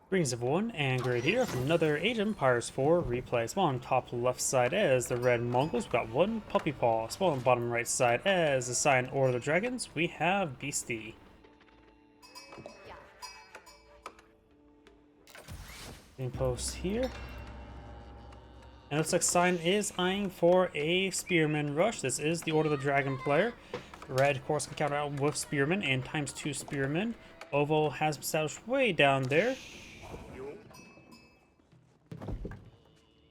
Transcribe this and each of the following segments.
Greetings everyone, and Great here from another Age of Empires 4 replay. Small on top left side as the red Mongols, we've got 1puppypaw. Small on bottom right side as the sign Order of the Dragons, we have Beasty. Main post here. And it looks like Sign is eyeing for a Spearman rush. This is the Order of the Dragon player. Red, of course, can counter out with Spearman and ×2 Spearman. Oval has been established way down there.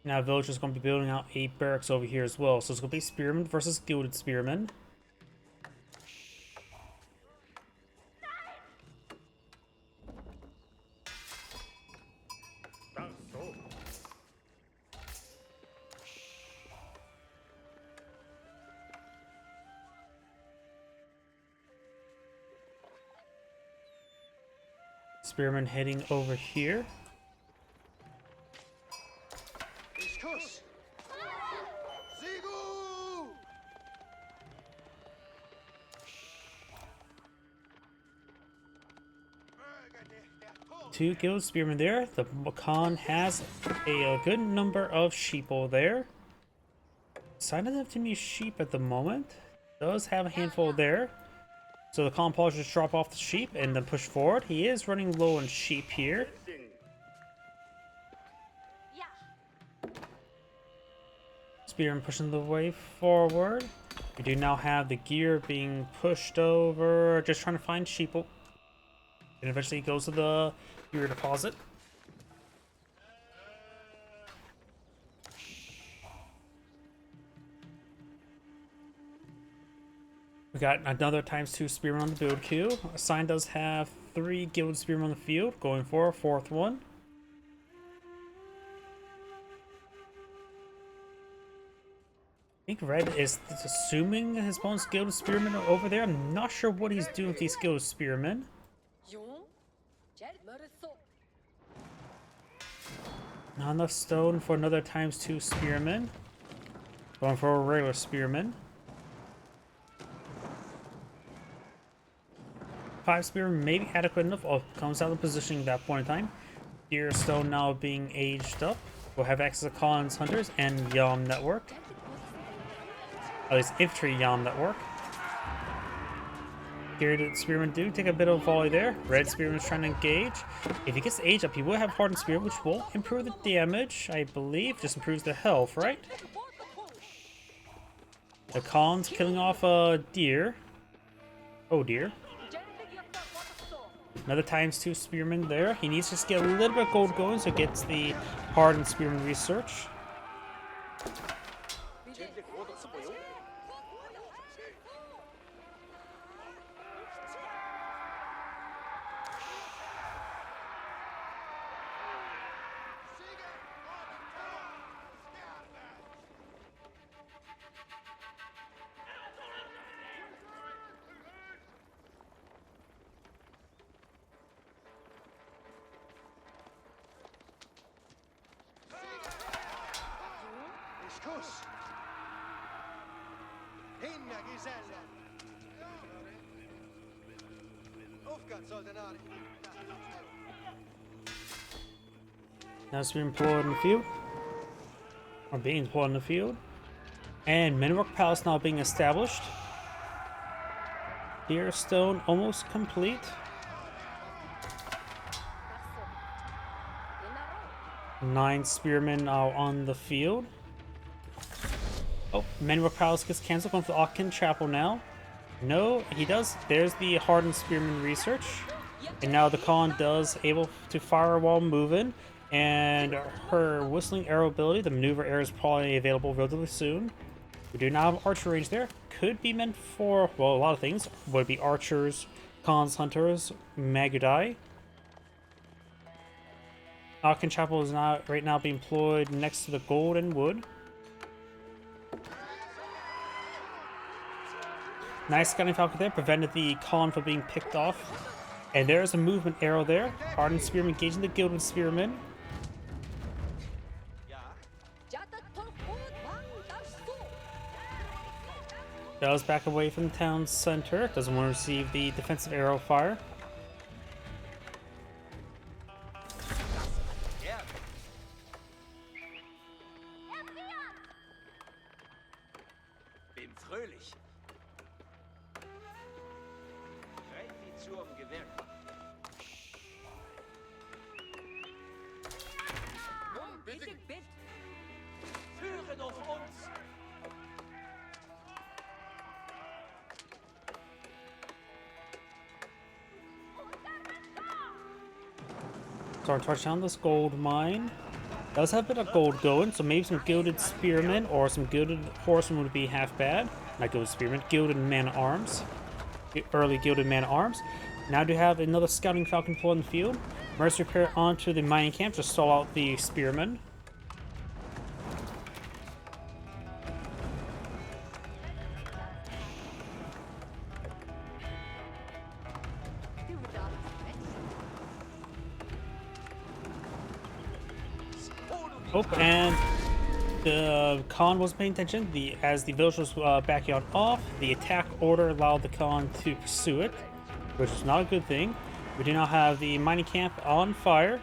Now Village is going to be building out 8 barracks over here as well. So it's going to be Spearman versus Gilded Spearman. Spearman heading over here. Two Gilded Spearmen there. The Khan has a good number of sheeple there. Sign doesn't have too many sheep at the moment. Does have a handful there. So the Khan Paul just drop off the sheep and then push forward. He is running low on sheep here. Spearman pushing the way forward. We do now have the gear being pushed over. Just trying to find sheeple. And eventually it goes to the gear deposit. We got another ×2 Spearman on the build queue. Sign does have 3 Gilded Spearmen on the field, going for a 4th one. I think Red is assuming his opponent's Gilded Spearmen are over there. I'm not sure what he's doing with these Gilded Spearmen. Not enough stone for another ×2 Spearman. Going for a regular Spearman. 5 Spearmen may be adequate enough. Oh, comes out of positioning at that point in time. Deer Stone now being aged up. We'll have access to Khan's Hunters and Yam Network. At least Infantry Yam Network. Gilded Spearman do take a bit of volley there. Red Spearman is trying to engage. If he gets the age up, he will have Hardened Spear, which will improve the damage, I believe. Just improves the health, right? The Khan's killing off a deer. Oh dear. Another ×2 Spearman there. He needs to just get a little bit of gold going so it gets the Hardened Spearman research. Now it's being employed in the field. Or being employed in the field. And Mineral Palace now being established. Deer Stone almost complete. Nine Spearmen now on the field. Oh, Mineral Palace gets cancelled. Going for the Akin Chapel now. No, he does. There's the Hardened Spearman research. And now the Khan does able to fire while moving. And her Whistling Arrow ability, the maneuver arrow, is probably available relatively soon. We do now have archer range there. Could be meant for, well, a lot of things. Would be archers, Khan's Hunters, Magudai. Akin Chapel is not right now being employed next to the gold and wood. Nice scouting falcon there, prevented the Khan from being picked off. And there's a movement arrow there. Hardened Spearman engaging the Gilded Spearman. Does back away from the town center. Doesn't want to receive the defensive arrow fire. fröhlich. Bereit wie zum Gewehr. Nun, bitte. Führen auf uns! Start to touch down this gold mine. Does have a bit of gold going, so maybe some gilded spearmen or some gilded horsemen would be half bad. Not gilded spearmen, gilded man-at-arms. Early gilded man-at-arms. Now do have another scouting falcon pull in the field. Mercenary repair onto the mining camp to stall out the spearmen. Oh, and the Khan wasn't paying attention. As the village was backing out off, the attack order allowed the Khan to pursue it, which is not a good thing. We do now have the mining camp on fire.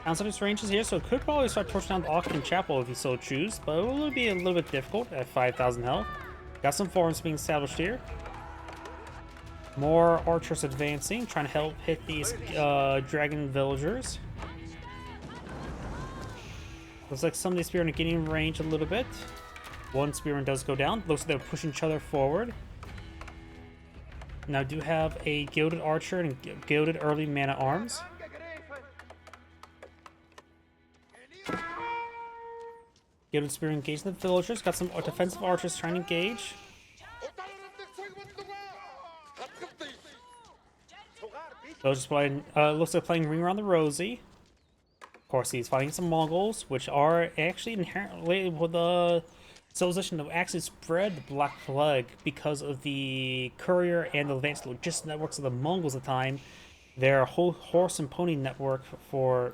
Outside its ranges here, so it could probably start torching down the Agion Chapel if you so choose, but it will be a little bit difficult at 5,000 health. Got some forms being established here. More archers advancing, trying to help hit these dragon villagers. Looks like some of these spearmen are getting in range a little bit. One spearman does go down. Looks like they're pushing each other forward. Now I do have a gilded archer and gilded early man-at-arms. Gilded spearman engaging the villagers. Got some defensive archers trying to engage. Villagers playing, looks like playing Ring Around the Rosie. Of course, he's fighting some Mongols, which are actually inherently with the civilization that actually spread the Black Plague because of the courier and the advanced logistics networks of the Mongols at the time. Their whole horse and pony network for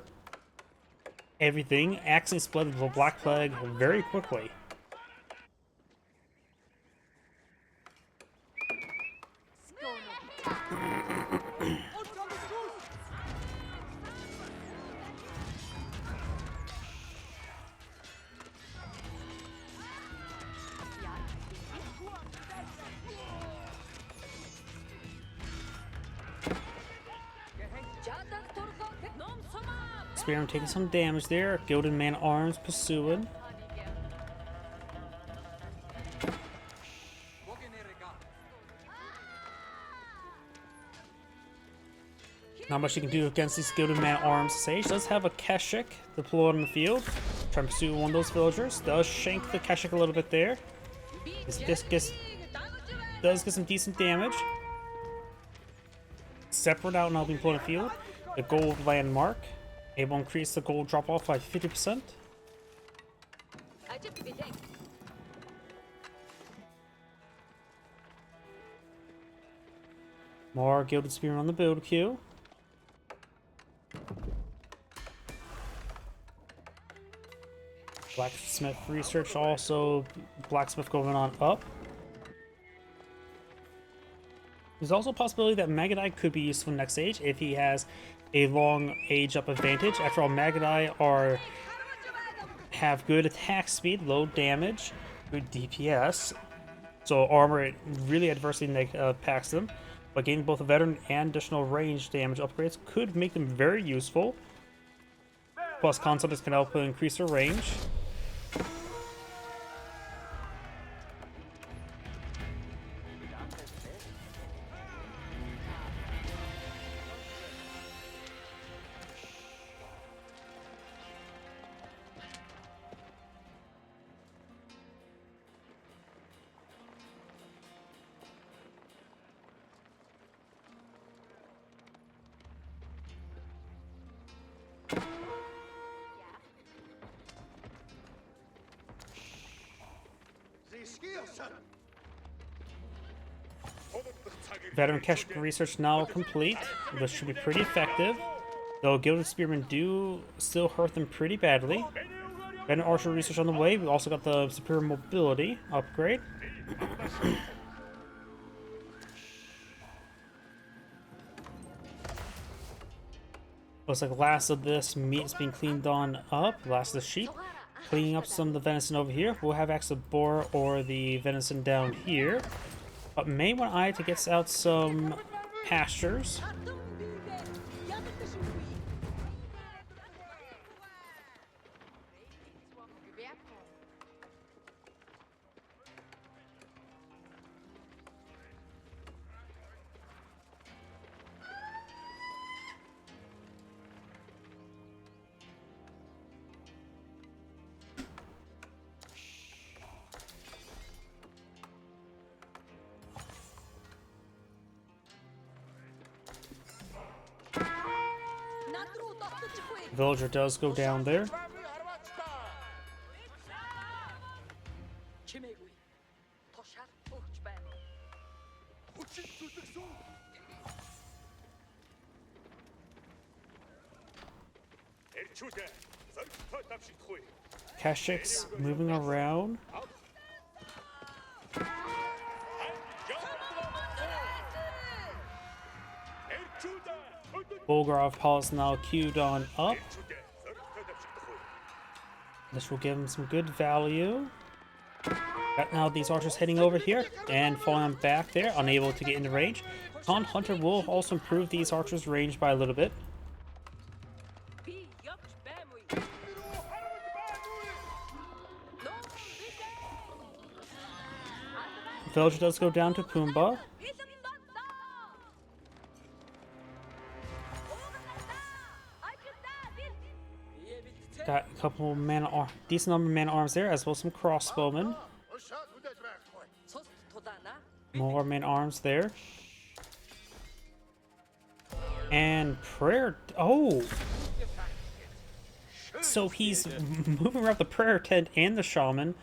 everything actually spread the Black Plague very quickly. Spearman taking some damage there. Gilded man-at-arms pursuing. Not much you can do against these gilded man-at-arms. Sage does have a Keshik deployed in the field. Trying to pursue one of those villagers. Does shank the Keshik a little bit there. This does get some decent damage. Separate out now being put in the field. The gold landmark. Able to increase the gold drop off by 50%. More gilded spearmen on the build queue. Blacksmith research also. Blacksmith going on up. There's also a possibility that Magadai could be useful next stage if he has a long age up advantage. After all, Magadai have good attack speed, low damage, good DPS, so armor really adversely impacts them. But gaining both a veteran and additional range damage upgrades could make them very useful. Plus, consultants can help increase their range. Veteran Keshik research now complete. This should be pretty effective. Though gilded spearmen do still hurt them pretty badly. Veteran archer research on the way. We also got the superior mobility upgrade. Looks like last of this meat is being cleaned on up. Last of the sheep. cleaning up some of the venison over here. We'll have access to boar or the venison down here. But may want I to get out some pastures. Villager does go down there. Kashik's moving around. Bulgarov Paul's now queued on up. This will give him some good value. Got now these archers heading over here and falling back there, unable to get into range. Khan Hunter will also improve these archers' range by a little bit. Villager does go down to Pumbaa. Got a couple decent number of man-at-arms there, as well as some crossbowmen. More man-at-arms there. And prayer. Oh! So he's moving around the prayer tent and the shaman,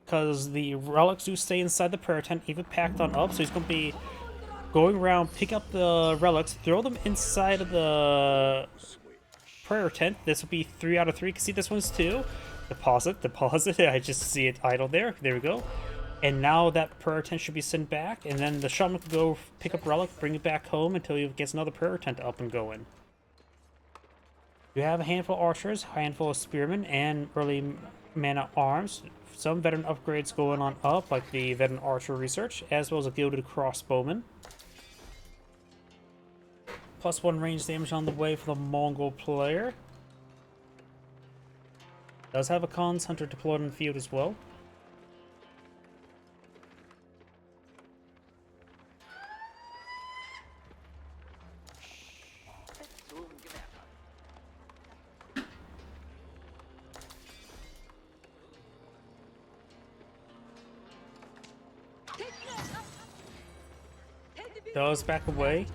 because the relics do stay inside the prayer tent, even packed on up. So he's going to be going around, pick up the relics, throw them inside of the prayer tent. This will be 3 out of 3. You can see this one's 2. Deposit. I just see it idle there. There we go. And now that prayer tent should be sent back, and then the shaman can go pick up relic, bring it back home until he gets another prayer tent up and going. You have a handful of archers, a handful of spearmen, and early man-at-arms. Some veteran upgrades going on up, like the veteran archer research, as well as a gilded crossbowman. +1 range damage on the way for the Mongol player. Does have a Khan's Hunter deployed in the field as well. Does back away.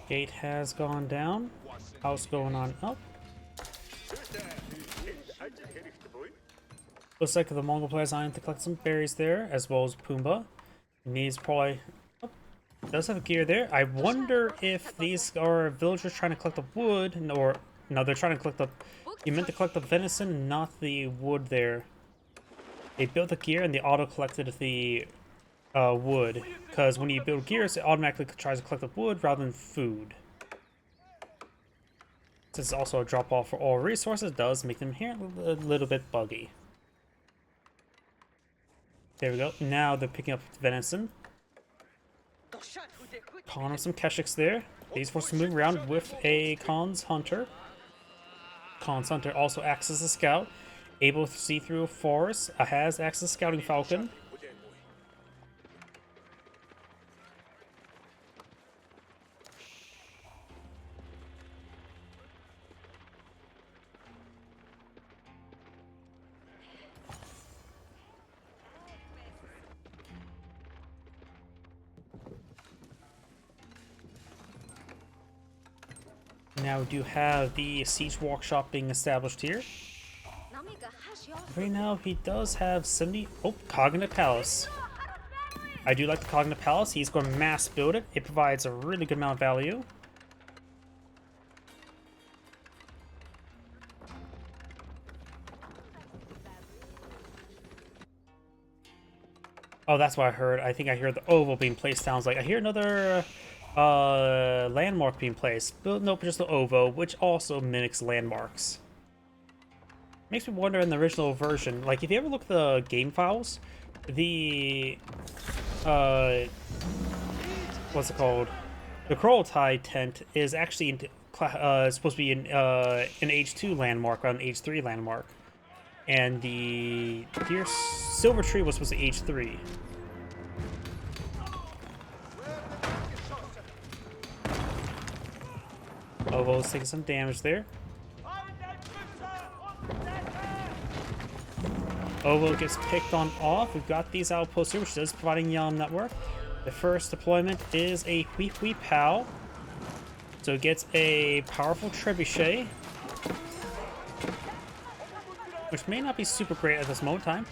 Gate has gone down. House going on up. Looks like the Mongol player's eyeing to collect some berries there, as well as Pumbaa. Needs probably... Oh, does have a gear there. I wonder if these are villagers trying to collect the wood, or... No, they're trying to collect the... You meant to collect the venison, not the wood there. They built the gear and they auto-collected the wood. Because when you build gears, it automatically tries to collect the wood rather than food. Since it's also a drop-off for all resources, it does make them here a little bit buggy. There we go. Now they're picking up venison. Calling up some Keshiks there. These forces move around with a Khan's Hunter. Khan's Hunter also acts as a scout, able to see through a forest, has access to Scouting Falcon. Now we do have the siege workshop being established here. Right now he does have 70... Oh, Cognate Palace. I do like the Cognitive Palace. He's going to mass build it. It provides a really good amount of value. Oh, that's what I heard. I think I hear the oval being placed down. I was like, I hear another landmark being placed. But nope, just the oval, which also mimics landmarks. Makes me wonder in the original version, like if you ever look at the game files, the what's it called? The Kurultai tent is actually supposed to be an H2 landmark, rather than an H3 landmark. And the deer silver tree was supposed to be H3. Ovo's taking some damage there. Ovo gets picked on off. We've got these outposts here, which is providing Yum network. The first deployment is a 1puppypaw. So it gets a powerful trebuchet, which may not be super great at this moment in time.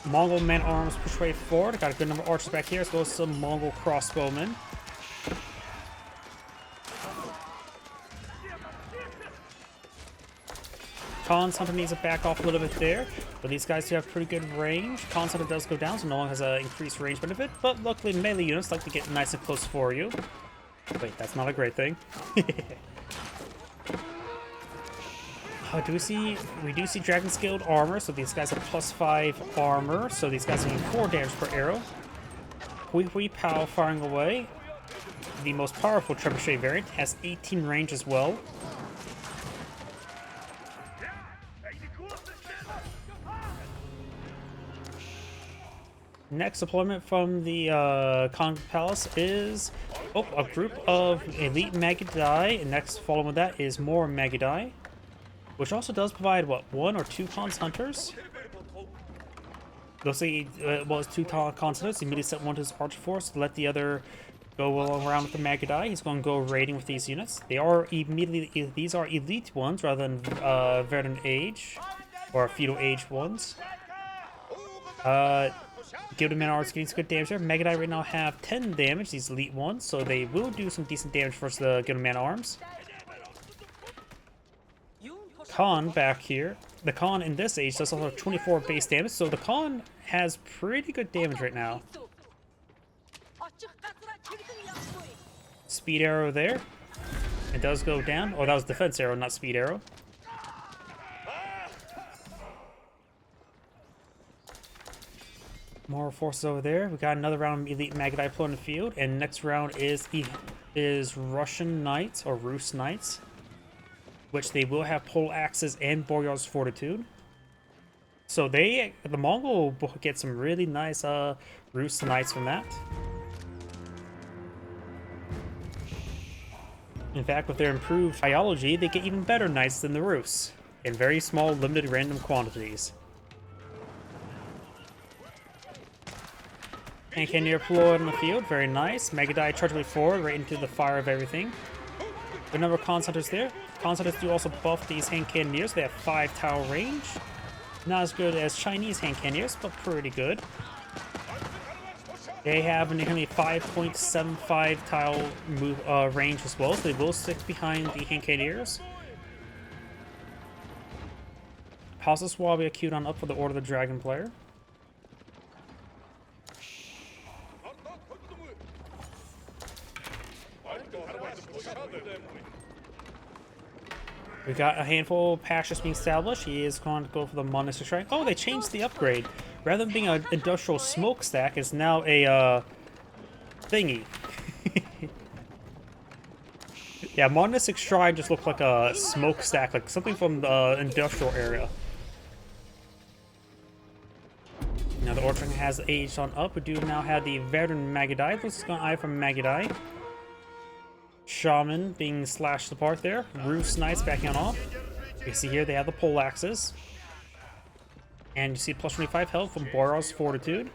Mongol man-arms push way forward. Got a good number of archers back here, as well as some Mongol crossbowmen. Khan's Hunter needs to back off a little bit there, but these guys do have pretty good range. Khan's Hunter does go down, so no one has an increased range benefit, but luckily melee units like to get nice and close for you. Wait, that's not a great thing. We do see Dragon Scaled armor, so these guys have +5 armor, so these guys are doing 4 damage per arrow. 1puppypaw firing away. The most powerful trebuchet variant has 18 range as well. Next deployment from the Cognitive Palace is a group of elite Magidai, and next following that is more Magidai, which also does provide, what, 1 or 2 Khan's Hunters? They'll say it was 2 Khan's Hunters. He immediately sent one to his archer force to let the other go around with the Magidai. He's going to go raiding with these units. These are elite ones rather than Verdant Age or Feudal Age ones. Gilded Men are getting some good damage there. Magidai right now have 10 damage, these elite ones, so they will do some decent damage versus the Gilded Man Arms. Khan back here. The Khan in this age does also have 24 base damage, so the Khan has pretty good damage right now. Speed arrow there. It does go down. Oh, that was defense arrow, not speed arrow. More forces over there. We got another round of elite Magidai pulling the field, and next round is Russian Knights or Rus Knights, which they will have pole axes and Boyar's Fortitude. So the Mongol will get some really nice Rus Knights from that. In fact, with their improved biology, they get even better knights than the Rus in very small, limited, random quantities. And Cannoneer deployed on the field, very nice. Magidai charging forward right into the fire of everything. Good number of Khan's Hunters there. Khan's Hunters do also buff these hand cannoneers. They have 5 tile range. Not as good as Chinese hand cannoneers, but pretty good. They have nearly 5.75 tile move, range as well, so they will stick behind the hand cannoneers. House of Swabia queued on up for the Order of the Dragon player. We got a handful of pastures being established. He is going to go for the Monistic Shrine. Oh, they changed the upgrade. Rather than being an industrial smokestack, it's now a thingy. Yeah, Monistic Shrine just looked like a smokestack, like something from the industrial area. Now the Orchard has aged on up. We do now have the Verdant Magidai. This is going to eye from Magidai. Shaman being slashed apart there. Rus Knights backing on off. You can see here they have the pole axes. And you see plus 25 health from Boyar's Fortitude.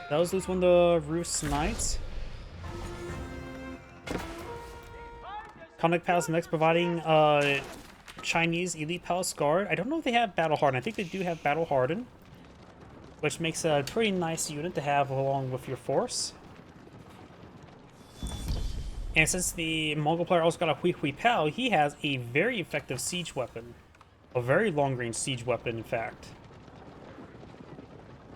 That was lose one of the Rus Knights. Cognitive Palace next providing Chinese Elite Palace Guard. I don't know if they have Battle Harden. I think they do have Battle Harden, which makes a pretty nice unit to have along with your force. And since the Mongol player also got a 1puppypaw, he has a very effective siege weapon. A very long-range siege weapon, in fact.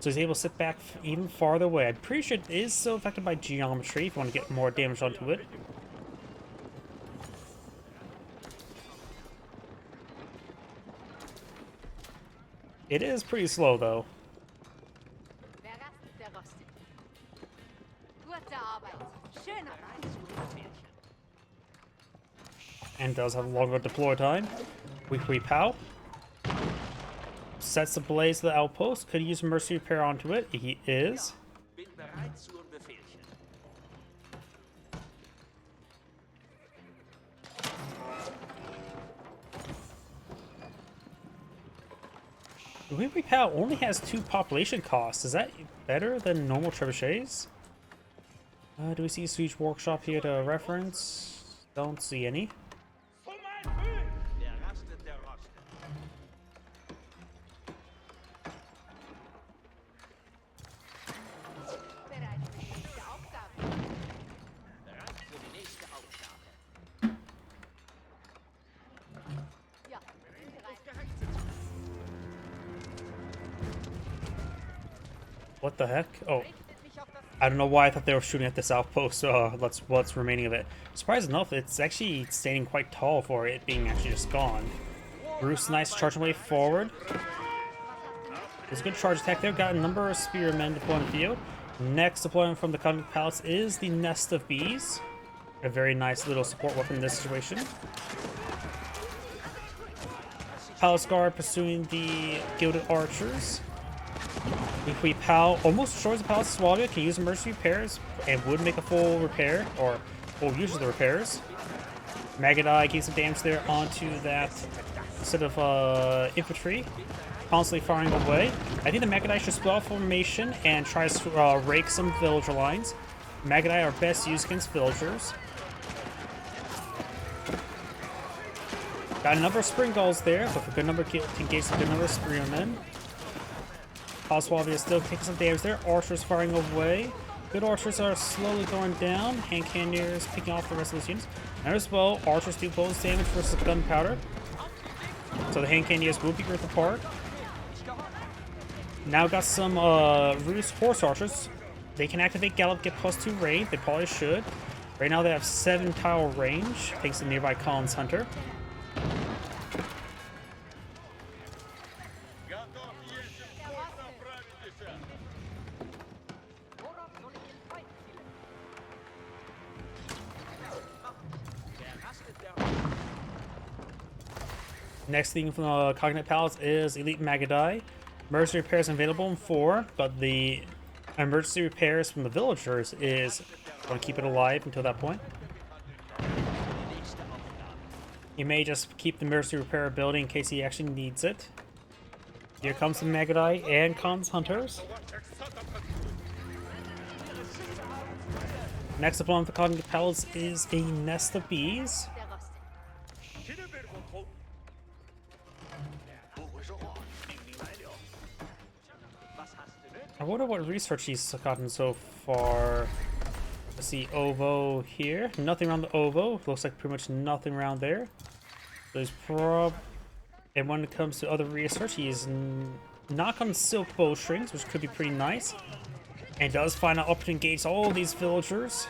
So he's able to sit back even farther away. I'm pretty sure it is still affected by geometry if you want to get more damage onto it. It is pretty slow, though. And does have longer deploy time. 1puppypaw. Sets ablaze the outpost. Could use mercy repair onto it. He is. Bin bereit zur Befehlchen. 1puppypaw only has 2 population costs. Is that better than normal trebuchets? Do we see a siege workshop here to reference? Don't see any. Der rastet, der rostet. Bereit für die nächste Aufgabe. What the heck? Oh. I don't know why I thought they were shooting at this outpost. What's remaining of it. Surprised enough, it's actually standing quite tall for it being actually just gone. Bruce Knight's charging way forward. There's a good charge attack there. Got a number of spearmen deploying the field. Next deployment from the Cognitive Palace is the Nest of Bees. A very nice little support weapon in this situation. Palace Guard pursuing the Gilded Archers. 1puppypaw almost destroys the Palace Swabia, can use emergency repairs, and would make a full repair, or full use of the repairs. Magadai gains some damage there onto that set of infantry, constantly firing away. I think the Magadai should split off formation and try to rake some villager lines. Magadai are best used against villagers. Got a number of Spring Gulls there, with a good number to engage a good number of Spearmen. Swabia is still taking some damage there. Archers firing away. Good archers are slowly going down. Hand cannoneers picking off the rest of those units. And as well, archers do bonus damage versus gunpowder. So the hand cannoneers will be ripped apart. Now got some Roost horse archers. They can activate Gallop, get +2 range. They probably should. Right now they have 7 tile range, thanks to nearby Collins Hunter. Next thing from the Cognitive Palace is Elite Magadai. Emergency repairs available in 4, but the emergency repairs from the villagers is going to keep it alive until that point. You may just keep the emergency repair ability in case he actually needs it. Here comes the Magadai and Cons Hunters. Next up on the Cognitive Palace is a Nest of Bees. I wonder what research he's gotten so far. Let's see, Ovo here. Nothing around the Ovo. Looks like pretty much nothing around there. There's and when it comes to other research, he's not on silk bowstrings, which could be pretty nice. And does find an opportunity to engage all these villagers.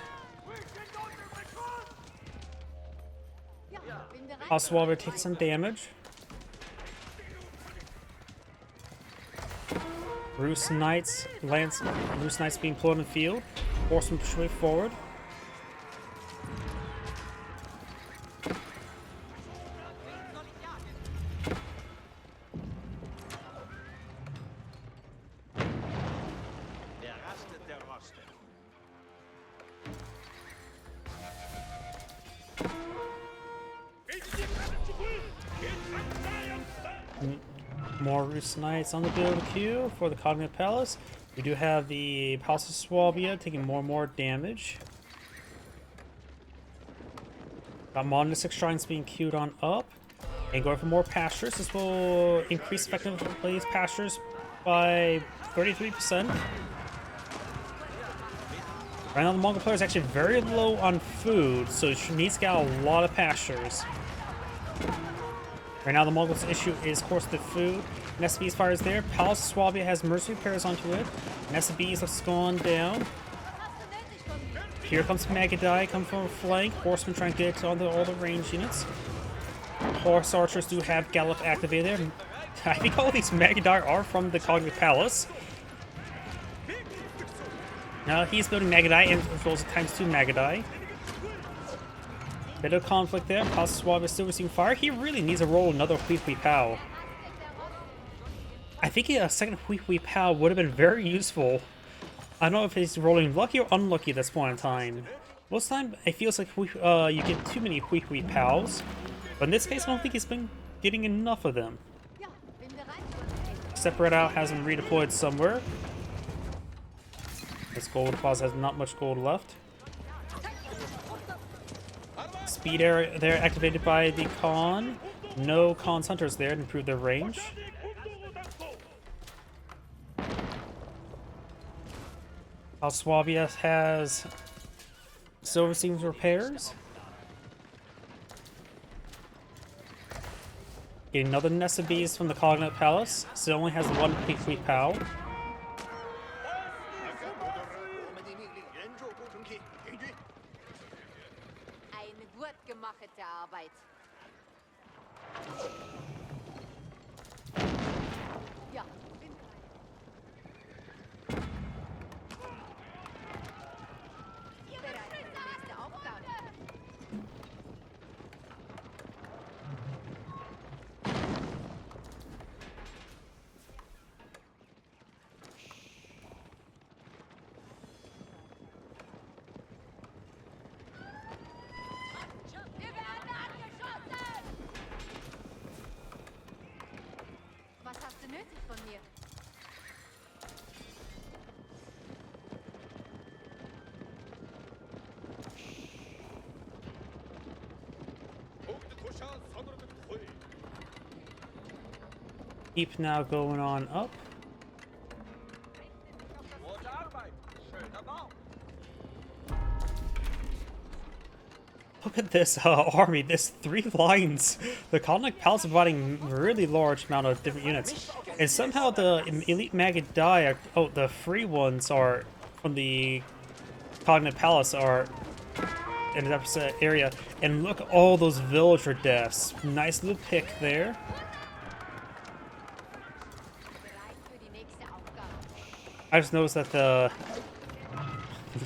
Swabia takes some damage. Roost Knights being pulled in the field. Horsemen push way forward. Der rastet, der rostet. More Roost Knights on the build queue for the Cognitive Palace. We do have the Palace of Swabia taking more and more damage. Got Monolithic Shrines being queued on up. And going for more pastures. This will increase effectiveness of these pastures by 33%. Right now, the Mongol player is actually very low on food, so she needs to get a lot of pastures. Right now, the Mongols' issue is, of course, the food. Nest Bees fires there. Palace Swabia has mercenary pairs onto it. Nest Bees looks gone down. Here comes Magadai, come from a flank. Horsemen trying to get onto all the range units. Horse archers do have Gallop activated there. I think all these Magadai are from the Cognitive Palace. Now he's building Magadai and rolls ×2 Magadai. Bit of conflict there. Palace Swab is still receiving fire. He really needs to roll another 1puppypaw. I think a second 1puppypaw would have been very useful. I don't know if he's rolling lucky or unlucky at this point in time. Most of the time, it feels like you get too many 1puppypaws. But in this case, I don't think he's been getting enough of them. Separate out has him redeployed somewhere. This gold deposit has not much gold left. Speed area there activated by the Khan. No Khan's hunters there to improve their range. Swabia has Silver Seams repairs. Getting another nest of bees from the Cognate Palace. Still only has one 1puppypaw. Eine gut gemachte Arbeit. Ja, bin bereit für die nächste Aufgabe. Wir werden angeschossen! Was hast du nötig von mir? Keep now going on up. Gute Arbeit. Schöner Bau. Look at this army. This 3 lines. The Cognate Palace is providing a really large amount of different units. And somehow the elite Magadai are, oh, the free ones are from the Cognate Palace are in that area. And look at all those villager deaths. Nice little pick there. Bereit für die nächste Aufgabe. I just noticed that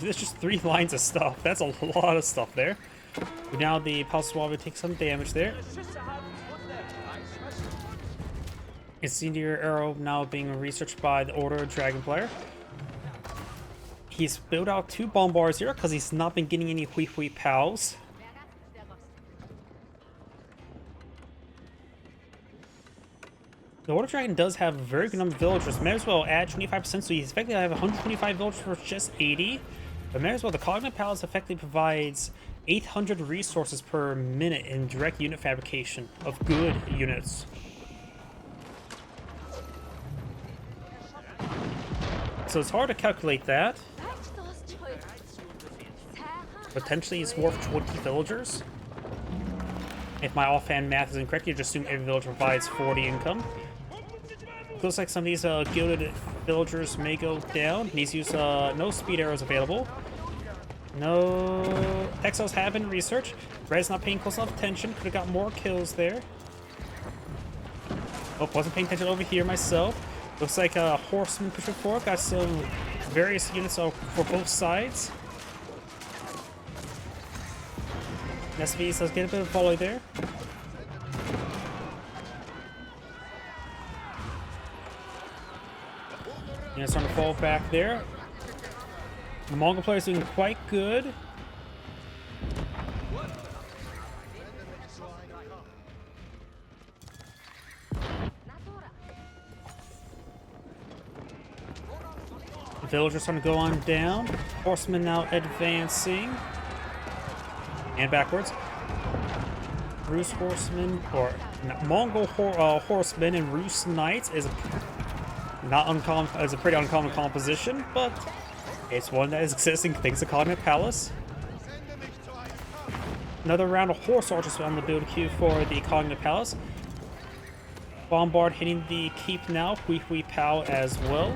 there's just 3 lines of stuff. That's a lot of stuff there. Now the Palace Swab takes some damage there. Schüsse haben Wunder. Ein Schwester. Incendiary arrow now being researched by the Order of Dragon player. He's built out 2 bombards here because he's not been getting any 1puppypaws. Der Rost. The Order of Dragon does have a very good number of villagers. Might as well add 25%, so he's effectively have 125 villagers for just 80. But might as well, the Cognate Palace effectively provides 800 resources per minute in direct unit fabrication of good units. So it's hard to calculate that. Potentially it's worth 20 villagers. If my offhand math is incorrect, you just assume every villager provides 40 income. Looks like some of these gilded villagers may go down. He's used no speed arrows available. No exiles have been researched. Red's not paying close enough attention. Could have got more kills there. Oh, wasn't paying attention over here myself. Looks like a horseman pushing forward. Got some various units for both sides. SV does get a bit of volley there. Units starting to fall back there. The Mongol player is doing quite good. The villagers starting to go on down. Horsemen now advancing. And backwards. Roost Horsemen, or Mongol Horsemen and Roost Knights is not uncommon. Is a pretty uncommon composition, but it's one that is existing thanks to Cognate Palace. Another round of Horse Archers on the build queue for the Cognate Palace. Bombard hitting the keep now. 1puppypaw as well.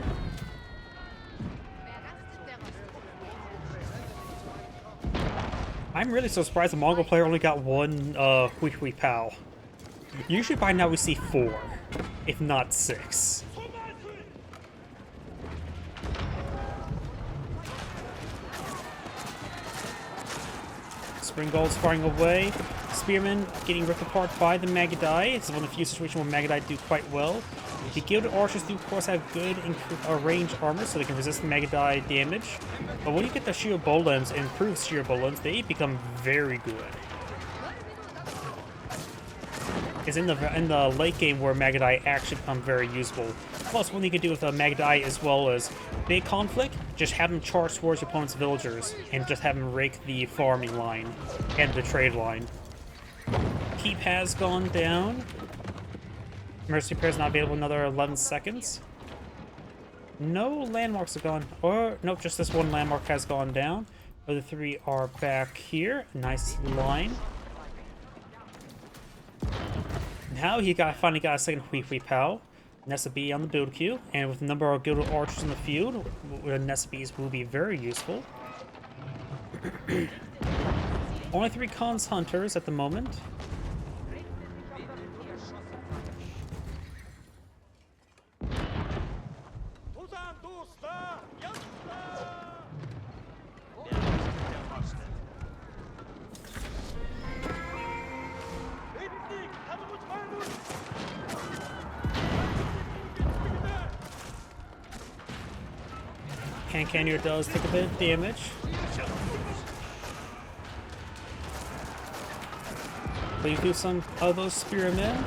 I'm really so surprised the Mongol player only got one 1puppypaw. Usually by now we see 4, if not 6. Springald's firing away. Spearmen getting ripped apart by the Magadai. It's one of the few situations where Magadai do quite well. The Gilded Archers do, of course, have good range armor, so they can resist the Magadai damage. But when you get the Sheer Bolens and improved Sheer Bolens, they become very good. It's in the late game where Magadai actually become very useful. Plus, what you can do with Magadai as well as big conflict, just have them charge towards your opponent's villagers and just have them rake the farming line and the trade line. Keep has gone down. Mercy Repair is not available another 11 seconds. No landmarks are gone. Or, nope, just this one landmark has gone down. The other 3 are back here. Nice line. Now he finally got a second 1puppypaw. Nessa B on the build queue. And with the number of Gilded Archers in the field, Nessa Bs will be very useful. Only 3 Cons Hunters at the moment. Cancanir does take a bit of damage. But you do some of those spearmen.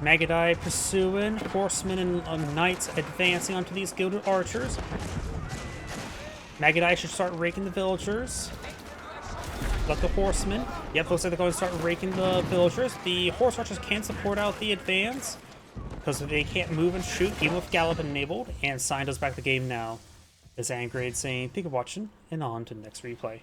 Magadai pursuing, horsemen and knights advancing onto these Gilded Archers. Magadai should start raking the villagers. Let the horsemen. Yep, looks like they're going to start raking the villagers. The horse archers can support out the advance because they can't move and shoot even with gallop enabled. And Sign does back the game now. This Angrade saying, thank you for watching, and on to the next replay.